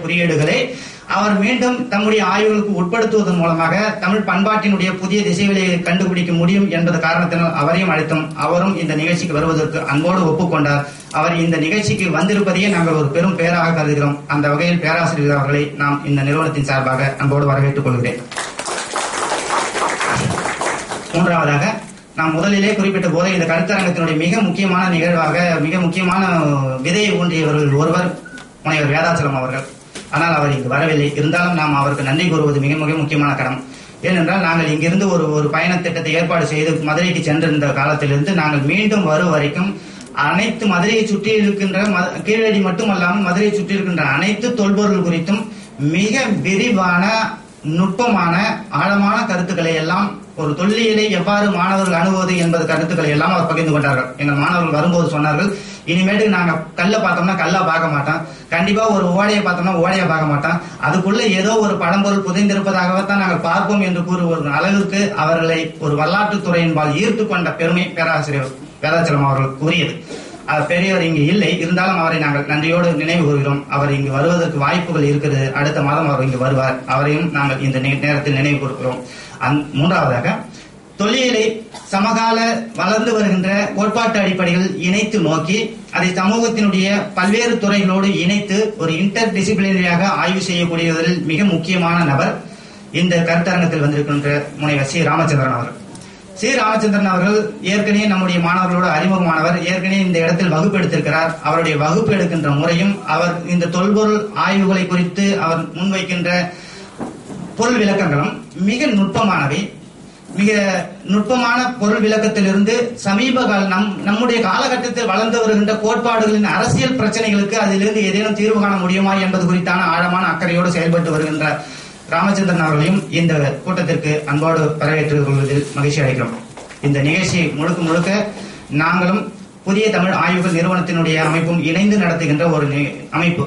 குறியீடுகளை அவர் மீண்டும் தம்முடைய ஆய்வுகளுக்கு உட்படுத்துவதன் மூலமாக தமிழ் பண்பாட்டினுடைய புதிய திசைகளை கண்டுபிடிக்க முடியும் என்பது காரணத்தினால் அவரையும் அழைத்தோம். அவரும் இந்த நிகழ்ச்சிக்கு வருவதற்கு அன்போடு ஒப்புக்கொண்டார். அவர் இந்த நிகழ்ச்சிக்கு வந்திருப்பதையே நாங்கள் ஒரு பெரும் பேராக கருதுகிறோம். அந்த வகையில் பேராசிரியர் அவர்களை நாம் இந்த நிறுவனத்தின் சார்பாக அன்போடு வரவேற்றுக் கொள்கிறேன். மூன்றாவதாக, நாம் முதலிலே குறிப்பிட்ட போது இந்த கருத்தரங்கத்தினுடைய மிக முக்கியமான நிகழ்வாக மிக முக்கியமான விதையை ஊன்றியவர்கள் ஒருவர் முனைவர் வேதாச்சலம் அவர்கள். ஆனால் அவர் இங்கு வரவில்லை. இருந்தாலும் நாம் அவருக்கு நன்றி கூறுவது மிக மிக முக்கியமான கடம். ஏனென்றால் நாங்கள் இங்கிருந்து ஒரு பயண திட்டத்தை ஏற்பாடு செய்து மதுரைக்கு சென்றிருந்த காலத்திலிருந்து நாங்கள் மீண்டும் வரும் வரைக்கும் அனைத்து மதுரையை சுற்றி இருக்கின்ற கீழடி மட்டுமல்லாமல் மதுரையை சுற்றி இருக்கின்ற அனைத்து தொல்பொருள் குறித்தும் மிக விரிவான நுட்பமான ஆழமான கருத்துக்களை எல்லாம் ஒரு தொல்லியலை எவ்வாறு மாணவர்கள் அணுகுவது என்பது கருத்துக்களை எல்லாம் அவர் பகிர்ந்து கொண்டார்கள். எங்கள் மாணவர்கள் வரும்போது சொன்னார்கள், இனிமேட்டு நாங்க கல்லை பார்த்தோம்னா கல்லா பார்க்க மாட்டோம், கண்டிப்பா ஒரு ஓடையை பார்த்தோம்னா ஓடையை பார்க்க மாட்டோம், அதுக்குள்ள ஏதோ ஒரு படம்பொருள் புதைந்திருப்பதாகத்தான் நாங்கள் பார்ப்போம் என்று கூறுவது அளவிற்கு அவர்களை ஒரு வரலாற்றுத் துறையின்பால் ஈர்த்து கொண்ட பெருமை பேராசிரியர் வேதாச்சலம் அவர்கள் கூறியது. பெரியவர் இங்கு இல்லை, இருந்தாலும் அவரை நாங்கள் நன்றியோடு நினைவு கூறுகிறோம். அவர் இங்கு வருவதற்கு வாய்ப்புகள் இருக்கிறது. அடுத்த மாதம் அவர் இங்கு வருவார். அவரையும் நாங்கள் இந்த நேரத்தில் நினைவு கூறுகிறோம். மூன்றாவதாக, தொல்லியலை சமகால வளர்ந்து வருகின்ற கோட்பாட்டு அடிப்படையில் இணைத்து நோக்கி அதை சமூகத்தினுடைய பல்வேறு துறைகளோடு இணைத்து ஒரு இன்டர் டிசிப்ளினரியாக ஆய்வு செய்யக்கூடியவரில் மிக முக்கியமான நபர் இந்த கருத்தரங்கத்தில் வந்திருக்கின்ற முனைவர் சி. ராமச்சந்திரன் அவர்கள். சி. ராமச்சந்திரன் அவர்கள் ஏற்கனவே நம்முடைய மாணவர்களோடு அறிமுகமானவர். ஏற்கனவே இந்த இடத்தில் வகுப்பு எடுத்திருக்கிறார். அவருடைய வகுப்பு எடுக்கின்ற முறையும் அவர் இந்த தொல்பொருள் ஆய்வுகளை குறித்து அவர் முன்வைக்கின்ற பொருள் விளக்கங்களும் மிக நுட்பமானவை. மிக நுட்பமான பொருள் விளக்கத்திலிருந்து சமீப நம்முடைய காலகட்டத்தில் வளர்ந்து வருகின்ற கோட்பாடுகளின் அரசியல் பிரச்சனைகளுக்கு அதிலிருந்து ஏதேனும் தீர்வு காண முடியுமா என்பது குறித்தான ஆழமான அக்கறையோடு செயல்பட்டு வருகின்ற ராமச்சந்திரன் அவர்களையும் இந்த கூட்டத்திற்கு அன்போடு வரவேற்றுக் கொள்வதில் மகிழ்ச்சி அடைகிறோம். இந்த நிகழ்ச்சி முழுக்க முழுக்க நாங்களும் புதிய தமிழ் ஆய்வுகள் நிறுவனத்தினுடைய அமைப்பும் இணைந்து நடத்துகின்ற ஒரு அமைப்பு.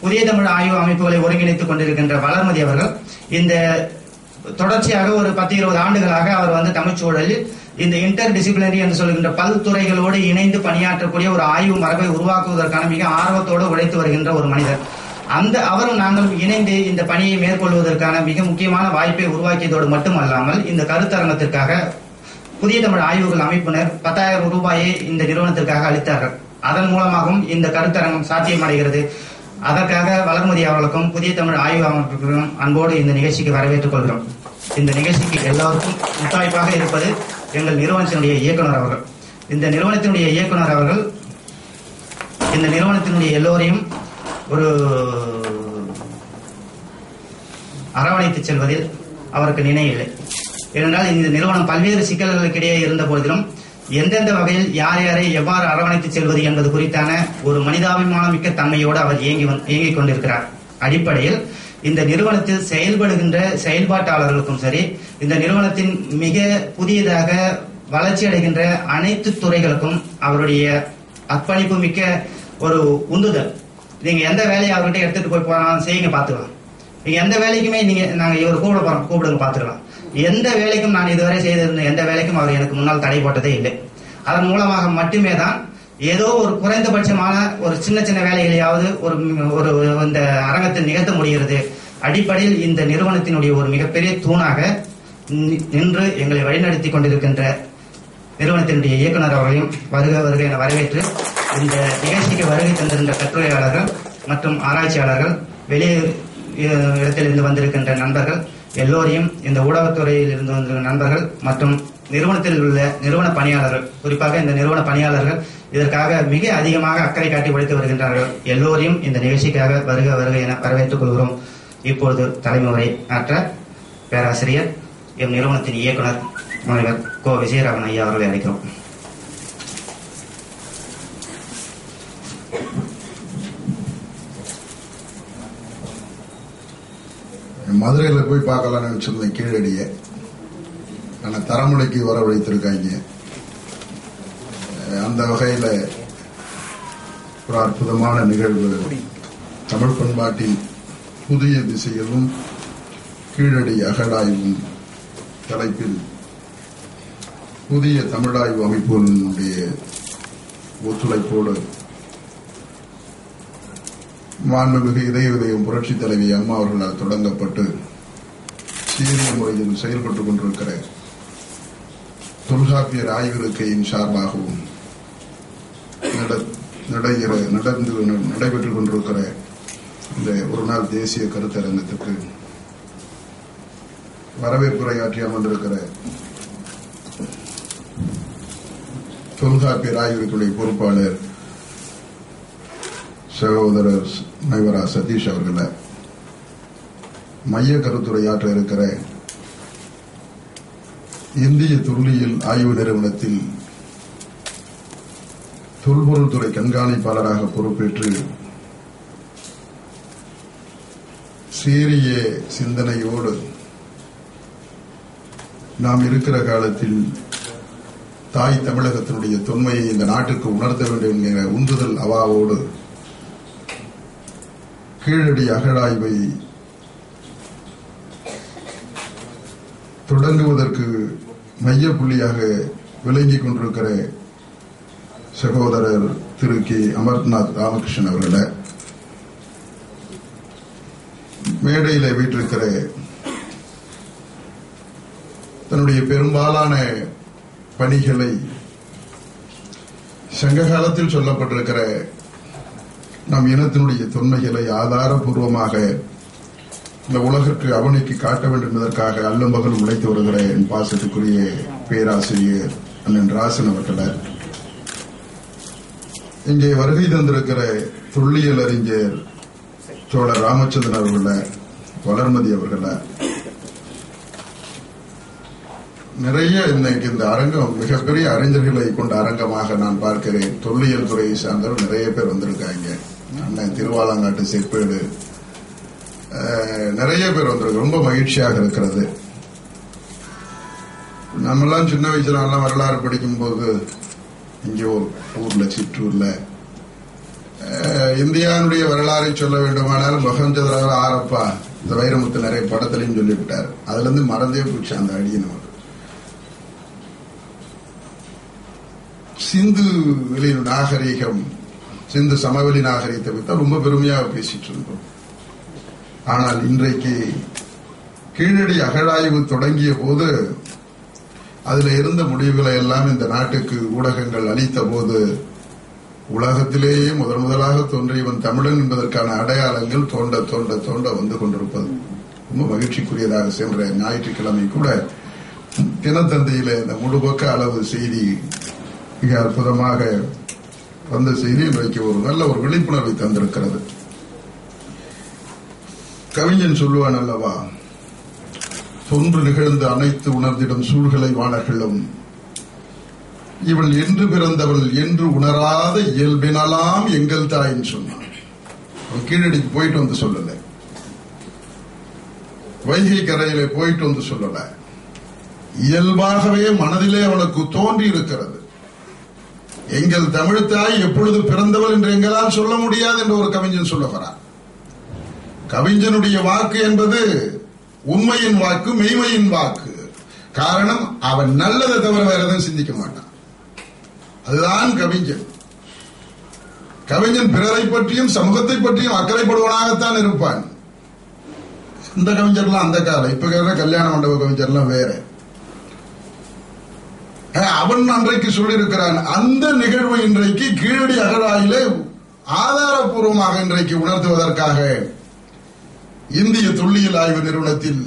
புதிய தமிழ் ஆய்வு அமைப்புகளை ஒருங்கிணைத்துக் கொண்டிருக்கின்ற வளர்மதி அவர்கள் இந்த தொடர்ச்சியாக ஒரு 10-20 ஆண்டுகளாக அவர் தமிழ்ச்சூழலில் இந்த இன்டர் டிசிப்ளினரி என்று சொல்கின்ற பல்துறைகளோடு இணைந்து பணியாற்றக்கூடிய ஒரு ஆய்வு மரபை உருவாக்குவதற்கான மிக ஆர்வத்தோடு உழைத்து வருகின்ற ஒரு மனிதர். அவரும் நாங்களும் இணைந்து இந்த பணியை மேற்கொள்வதற்கான மிக முக்கியமான வாய்ப்பை உருவாக்கியதோடு மட்டுமல்லாமல் இந்த கருத்தரங்கத்திற்காக புதிய தமிழ் ஆய்வுகள் அமைப்பினர் 10,000 ரூபாயை இந்த நிறுவனத்திற்காக அளித்தார்கள். அதன் மூலமாகவும் இந்த கருத்தரங்கம் சாத்தியமடைகிறது. அதற்காக வளர்மதி அவர்களுக்கும் புதிய தமிழ் ஆய்வு அமைப்புகளும் அன்போடு இந்த நிகழ்ச்சிக்கு வரவேற்றுக் கொள்கிறோம். இந்த நிகழ்ச்சிக்கு எல்லோருக்கும் முத்தாய்ப்பாக இருப்பது எங்கள் நிறுவனத்தினுடைய இயக்குனர் அவர்கள். இந்த நிறுவனத்தினுடைய இயக்குனர் அவர்கள் இந்த நிறுவனத்தினுடைய எல்லோரையும் ஒரு அரவணைத்து செல்வதில் அவருக்கு நினைவில்லை. ஏனென்றால் இந்த நிறுவனம் பல்வேறு சிக்கல்களுக்கிடையே இருந்த போதிலும் எந்தெந்த வகையில் யார் யாரை எவ்வாறு அரவணைத்து செல்வது என்பது குறித்தான ஒரு மனிதாபிமான மிக்க தன்மையோடு அவர் இயங்கிக் கொண்டிருக்கிறார். அடிப்படையில் இந்த நிறுவனத்தில் செயல்படுகின்ற செயல்பாட்டாளர்களுக்கும் சரி, இந்த நிறுவனத்தின் மிக புதியதாக வளர்ச்சி அடைகின்ற அனைத்து துறைகளுக்கும் அவருடைய அர்ப்பணிப்பு மிக்க ஒரு உந்துதல். நீங்க எந்த வேலையை அவர்கிட்ட எடுத்துட்டு போய் போனாலும் செய்யுங்க, பாத்துக்கலாம். நீங்க எந்த வேலைக்குமே நாங்க இவர் கூப்பிடுங்க, பாத்துக்கலாம். எந்த வேலைக்கும் நான் இதுவரை செய்திருந்த எந்த வேலைக்கும் அவர் எனக்கு முன்னால் தடை போட்டதே இல்லை. அதன் மூலமாக மட்டுமே தான் ஏதோ ஒரு குறைந்தபட்சமான ஒரு சின்ன சின்ன வேலைகளையாவது ஒரு இந்த அரங்கத்தில் நிகழ்த்த முடிகிறது. அடிப்படையில் இந்த நிறுவனத்தினுடைய ஒரு மிகப்பெரிய தூணாக நின்று எங்களை வழிநடத்தி கொண்டிருக்கின்ற நிறுவனத்தினுடைய இயக்குனர் அவர்களையும் வருக என வரவேற்று இந்த நிகழ்ச்சிக்கு வருகை தந்திருந்த கட்டுரையாளர்கள் மற்றும் ஆராய்ச்சியாளர்கள், வெளியே இடத்திலிருந்து வந்திருக்கின்ற நண்பர்கள் எல்லோரையும், இந்த ஊடகத்துறையில் இருந்து வந்த நண்பர்கள் மற்றும் நிறுவனத்தில் உள்ள நிறுவன பணியாளர்கள், குறிப்பாக இந்த நிறுவன பணியாளர்கள் இதற்காக மிக அதிகமாக அக்கறை காட்டி உழைத்து வருகின்றார்கள். எல்லோரையும் இந்த நிகழ்ச்சிக்காக வருக என வரவேற்றுக் கொள்கிறோம். இப்பொழுது தலைமுறை ஆற்ற பேராசிரியர் எம் நிறுவனத்தின் இயக்குனர் முனைவர் கோ. விஜயராகவன் ஐயா அவர்களை அழைக்கிறோம். மதுரையில போய் பார்க்கலாம்னு நினைச்சிருந்தேன். கீழடிய நான் தரமுனைக்கு வரவழைத்திருக்காங்க. அந்த வகையில ஒரு அற்புதமான நிகழ்வு, தமிழ் பண்பாட்டின் புதிய திசையிலும் கீழடி அகழாய்வும் தலைப்பில் புதிய தமிழாய்வு அமைப்புகளுடைய ஒத்துழைப்போடு மாண்புமிகு இதயம் புரட்சி தலைவி அம்மா அவர்களால் தொடங்கப்பட்டு சீரிய முறையில் செயல்பட்டுக் கொண்டிருக்கிற தொல்காப்பியர் ஆய்விருக்கையின் சார்பாகவும் நடைபெற்றுக் கொண்டிருக்கிற இந்த ஒரு நாள் தேசிய கருத்தரங்கத்துக்கு வரவேற்புரையாற்றி அமர்ந்திருக்கிற தொல்காப்பியர் ஆய்விற்குடைய பொறுப்பாளர் சகோதரர் மைவரா சதீஷ் அவர்களை, மைய கருத்துரையாற்ற இருக்கிற இந்திய தொல்லியல் ஆய்வு நிறுவனத்தில் தொல்பொருள் துறை கண்காணிப்பாளராக பொறுப்பேற்று சீரிய சிந்தனையோடு நாம் இருக்கிற காலத்தில் தாய் தமிழகத்தினுடைய தொன்மையை இந்த நாட்டுக்கு உணர்த்த வேண்டும் என்கிற உந்துதல் அவாவோடு கீழடி அகழாய்வை தொடங்குவதற்கு மைய புள்ளியாக விளங்கிக் கொண்டிருக்கிற சகோதரர் திரு கே அமர்நாத் ராமகிருஷ்ணன் அவர்களை, மேடையில் வீட்டிருக்கிற தன்னுடைய பெரும்பாலான பணிகளை சங்க காலத்தில் சொல்லப்பட்டிருக்கிற நம் இனத்தினுடைய தொன்மைகளை ஆதாரபூர்வமாக இந்த உலகிற்கு அவனிக்கு காட்ட வேண்டும் என்பதற்காக அல்லும் பகலும் உழைத்து வருகிற என் பாசத்துக்குரிய பேராசிரியர் அண்ணன் ராசன் அவர்களை, இங்கே வருகை தந்திருக்கிற தொல்லியல் அறிஞர் தோழர் ராமச்சந்திரன் அவர்களை, வளர்மதி அவர்களை, நிறைய இன்னைக்கு இந்த அரங்கம் மிகப்பெரிய அறிஞர்களை கொண்ட அரங்கமாக நான் பார்க்கிறேன். தொல்லியல் துறையை சார்ந்தவர் நிறைய பேர் வந்திருக்காங்க. அண்ணன் திருவாலங்காட்டு செப்பேடு நிறைய பேர் வந்திருக்கு. ரொம்ப மகிழ்ச்சியாக இருக்கிறது. நம்மெல்லாம் சின்ன வயசுல வரலாறு படிக்கும் போது இங்கே ஒரு ஊர்ல சிற்றூர்ல இந்தியாவுடைய வரலாறை சொல்ல வேண்டுமானால் மொஹஞ்சதாரோ ஆரப்பா இந்த வைரமுத்து நிறைய படத்திலையும் சொல்லிவிட்டார். அதுல இருந்து மறந்தே போச்சு அந்த அடியை. நமக்கு சிந்து வெளி நாகரீகம், சிந்து சமவெளி நாகரீகத்தை பற்றி ரொம்ப பெருமையாக பேசிட்டு இருந்தோம். ஆனால் இன்றைக்கு கீழடி அகழாய்வு தொடங்கிய போது அதுல இருந்த முடிவுகளை எல்லாம் இந்த நாட்டுக்கு ஊடகங்கள் அளித்த போது உலகத்திலேயே முதலாக தோன்றியவன் தமிழன் என்பதற்கான அடையாளங்கள் தோண்ட தோண்ட தோண்ட வந்து கொண்டிருப்பது ரொம்ப மகிழ்ச்சிக்குரியதாக. சென்ற ஞாயிற்றுக்கிழமை கூட தினத்தந்தையில இந்த முழுபக்க அளவு செய்தி மிக அற்புதமாக வந்த செய்தி இன்றைக்கு ஒரு நல்ல ஒரு விழிப்புணர்வை தந்திருக்கிறது. கவிஞன் சொல்லுவான் அல்லவா, தொன்று நிகழ்ந்து அனைத்து உணர்ந்திடும் சூழ்களை வாணர்களும் இவள் என்று பிறந்தவள் என்று உணராத இயல்பினலாம் எங்கள் தாயின்னு சொன்னான். அவன் கீழடிக்கு போயிட்டு வந்து சொல்லல, வைகை கரையில போயிட்டு வந்து சொல்லல, இயல்பாகவே மனதிலே அவனுக்கு தோன்றி இருக்கிறது. எங்கள் தமிழ்த்தாய் எப்பொழுது பிறந்தவள் என்று எங்களால் சொல்ல முடியாது என்று ஒரு கவிஞன் சொல்லுகிறார். கவிஞனுடைய வாக்கு என்பது உண்மையின் வாக்கு, மெய்மையின் வாக்கு. காரணம், அவன் நல்லதை தவிர வேற எதுவும் சிந்திக்க மாட்டான். அதுதான் கவிஞன். கவிஞன் பிறரை பற்றியும் சமூகத்தை பற்றியும் அக்கறைப்படுவனாகத்தான் இருப்பான். இந்த கவிஞர்லாம் அந்த காலம், இப்ப கல்யாண மண்டப கவிஞர்லாம் வேற. அவன் அன்றைக்கு சொல்லியிருக்கிறான். அந்த நிகழ்வு இன்றைக்கு கீழடி அகழாயிலே ஆதாரபூர்வமாக இன்றைக்கு உணர்த்துவதற்காக இந்திய தொல்லியல் ஆய்வு நிறுவனத்தில்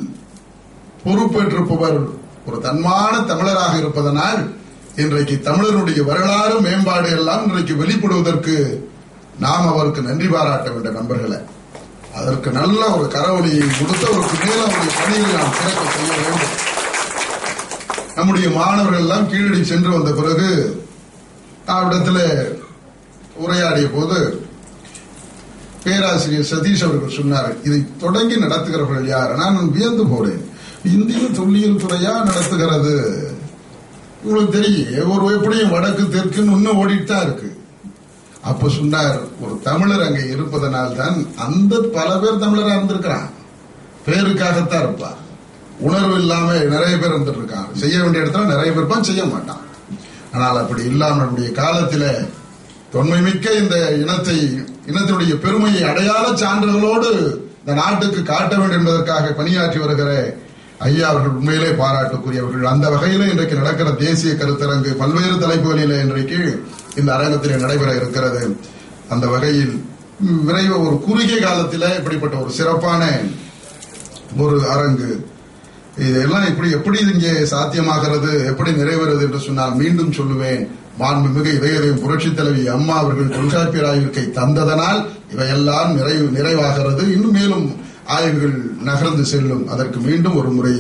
பொறுப்பேற்றிருப்பவர் ஒரு தன்மான தமிழராக இருப்பதனால் இன்றைக்கு தமிழருடைய வரலாறு மேம்பாடு எல்லாம் இன்றைக்கு வெளிப்படுவதற்கு நாம் அவருக்கு நன்றி பாராட்ட வேண்டும். நண்பர்களை, அதற்கு நல்ல ஒரு கரவொலியை கொடுத்தவருக்கு மேல அவருடைய பணியை நாம் சிறக்க செய்ய வேண்டும். நம்முடைய மாணவர்கள் எல்லாம் கீழடி சென்று வந்த பிறகு அவரிடத்தில் உரையாடிய போது பேராசிரியர் சதீஷ் அவர்கள் சொன்னார், இதை தொடங்கி நடத்துகிறவர்கள் யார்? நான் வியந்து போறேன். இந்திய தொல்லியல் துறையா நடத்துகிறது? உங்களுக்கு தெரியும், ஒரு எப்படியும் வடக்கு தெற்குன்னு இன்னும் ஓடிட்டு தான் இருக்கு. அப்ப சொன்னார், ஒரு தமிழர் அங்கே இருப்பதனால் தான் அந்த பல பேர் தமிழரா இருந்திருக்கிறான். பேருக்காகத்தான் இருப்பார். உணர்வு இல்லாம நிறைய பேர் இருந்துட்டு இருக்காங்க. செய்ய வேண்டிய இடத்துல நிறைய பேர் இருப்பான், செய்ய மாட்டான். ஆனால் அப்படி இல்லாமல் நம்முடைய காலத்தில் தொன்மை மிக்க இந்த இனத்தை இனத்தினுடைய பெருமையை அடையாள சான்றுகளோடு இந்த நாட்டுக்கு காட்ட வேண்டும் என்பதற்காக பணியாற்றி வருகிற ஐயா அவர்கள் உண்மையிலே பாராட்டுக்குரியவர்கள். அந்த வகையிலே இன்றைக்கு நடக்கிற தேசிய கருத்தரங்கு பல்வேறு தலைப்புகளிலே இன்றைக்கு இந்த அரங்கத்திலே நடைபெற இருக்கிறது. அந்த வகையில் விரைவு ஒரு குறுகிய காலத்தில் இப்படிப்பட்ட ஒரு சிறப்பான ஒரு அரங்கு இதெல்லாம் எப்படி இங்கே சாத்தியமாகிறது, எப்படி நிறைவேறது என்று சொன்னால் மீண்டும் சொல்லுவேன், மாண்புமிகு இதயம் புரட்சித் தலைவி அம்மா அவர்கள் தொல்காப்பியர் ஆய்விற்கை தந்ததனால் இவையெல்லாம் நிறைவாகிறது. இன்னும் மேலும் ஆய்வுகள் நகர்ந்து செல்லும். அதற்கு மீண்டும் ஒரு முறை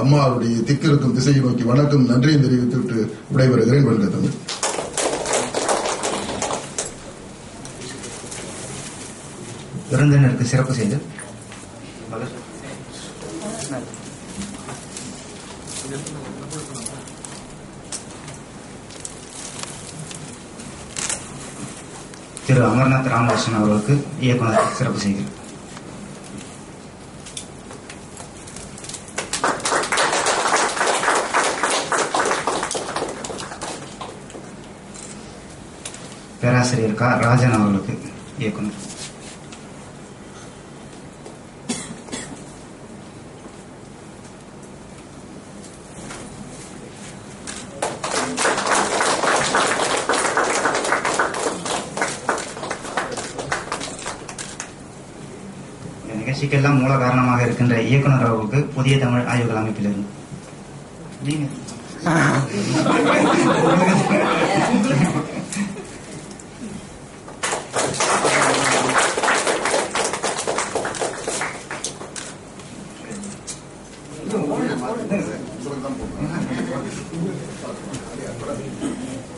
அம்மாவுடைய திக்கிருக்கும் திசையை நோக்கி வணக்கம் நன்றியும் தெரிவித்துவிட்டு விடைபெறுகிறேன். வெல்க தமிழ். விருந்தினருக்கு சிறப்பு செய்து திரு அமர்நாத் ராமகிருஷ்ணன் அவர்களுக்கு இயக்குனர் சிறப்பு செய்கிறார். பேராசிரியர் க ராஜன் அவர்களுக்கு இயக்குனர். நிகழ்ச்சிக்கெல்லாம் மூல காரணமாக இருக்கின்ற இயக்குனர் அவர்களுக்கு புதிய தமிழ் ஆய்வுகள் அமைப்பிலிருந்து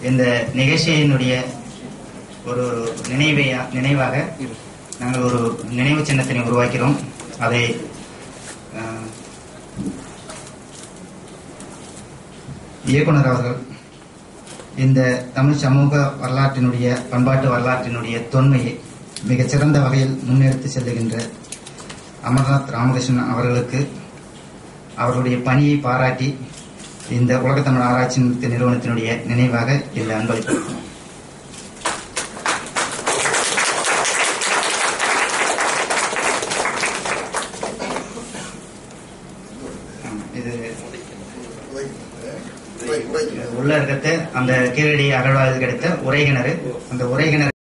இந்த நிகழ்ச்சியினுடைய ஒரு நினைவாக நாங்கள் ஒரு நினைவு சின்னத்தினை உருவாக்கிறோம். அதை இயக்குனர் அவர்கள் இந்த தமிழ் சமூக வரலாற்றினுடைய பண்பாட்டு வரலாற்றினுடைய தொன்மையை மிகச்சிறந்த வகையில் முன்னெடுத்து செல்லுகின்ற அமர்நாத் ராமகிருஷ்ணன் அவர்களுக்கு அவர்களுடைய பணியை பாராட்டி இந்த உலகத்தமிழ் ஆராய்ச்சி நிறுவனத்தினுடைய நினைவாக இந்த அன்பளிப்பு. இது உள்ள இருக்கிறது அந்த கீழடி அகழ்வாய்வு கிடைத்த உரைகிணறு. அந்த உரைகிணறு